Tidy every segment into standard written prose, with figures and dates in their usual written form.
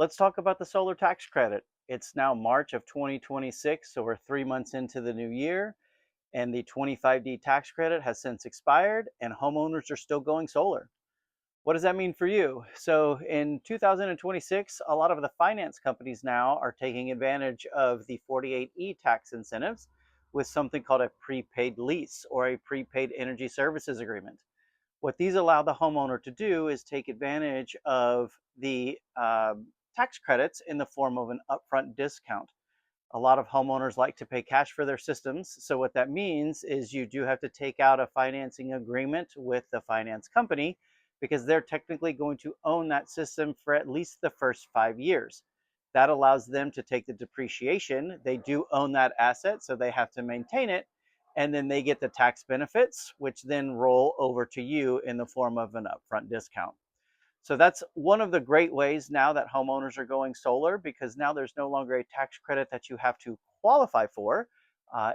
Let's talk about the solar tax credit. It's now March of 2026, so we're 3 months into the new year, and the 25D tax credit has since expired, and homeowners are still going solar. What does that mean for you? So in 2026, a lot of the finance companies now are taking advantage of the 48E tax incentives with something called a prepaid lease or a prepaid energy services agreement. What these allow the homeowner to do is take advantage of the tax credits in the form of an upfront discount. A lot of homeowners like to pay cash for their systems. So what that means is you do have to take out a financing agreement with the finance company because they're technically going to own that system for at least the first 5 years. That allows them to take the depreciation. They do own that asset, so they have to maintain it. And then they get the tax benefits, which then roll over to you in the form of an upfront discount. So that's one of the great ways now that homeowners are going solar, because now there's no longer a tax credit that you have to qualify for.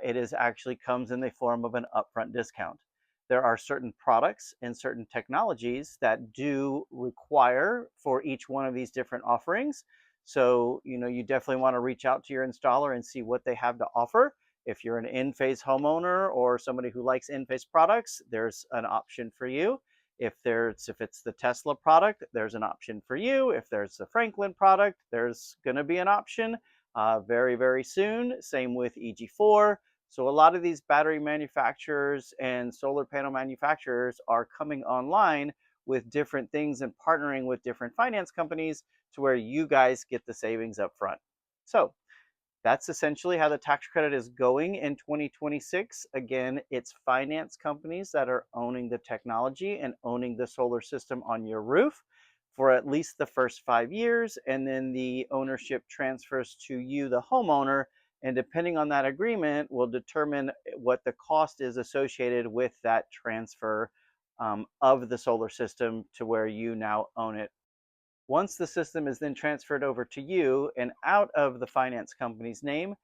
It is actually comes in the form of an upfront discount. There are certain products and certain technologies that do require for each one of these different offerings. So, you definitely want to reach out to your installer and see what they have to offer. If you're an Enphase homeowner or somebody who likes Enphase products, there's an option for you. If it's the Tesla product, there's an option for you. If there's the Franklin product, there's going to be an option very, very soon. Same with EG4. So a lot of these battery manufacturers and solar panel manufacturers are coming online with different things and partnering with different finance companies to where you guys get the savings up front. So that's essentially how the tax credit is going in 2026. Again, it's finance companies that are owning the technology and owning the solar system on your roof for at least the first 5 years. And then the ownership transfers to you, the homeowner. And depending on that agreement, will determine what the cost is associated with that transfer of the solar system to where you now own it. Once the system is then transferred over to you and out of the finance company's name,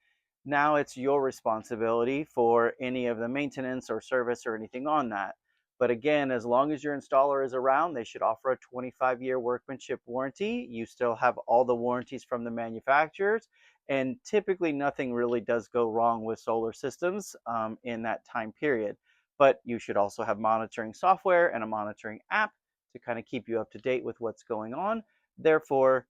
now it's your responsibility for any of the maintenance or service or anything on that. But again, as long as your installer is around, they should offer a 25-year workmanship warranty. You still have all the warranties from the manufacturers, and typically nothing really does go wrong with solar systems in that time period. But you should also have monitoring software and a monitoring app to kind of keep you up to date with what's going on. Therefore,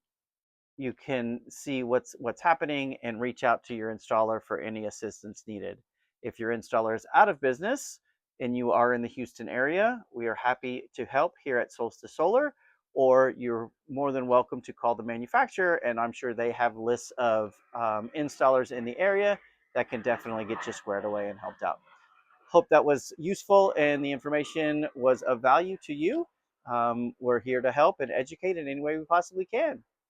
you can see what's happening and reach out to your installer for any assistance needed. If your installer is out of business and you are in the Houston area, we are happy to help here at Solstice Solar, or you're more than welcome to call the manufacturer, and I'm sure they have lists of installers in the area that can definitely get you squared away and helped out. Hope that was useful and the information was of value to you. We're here to help and educate in any way we possibly can.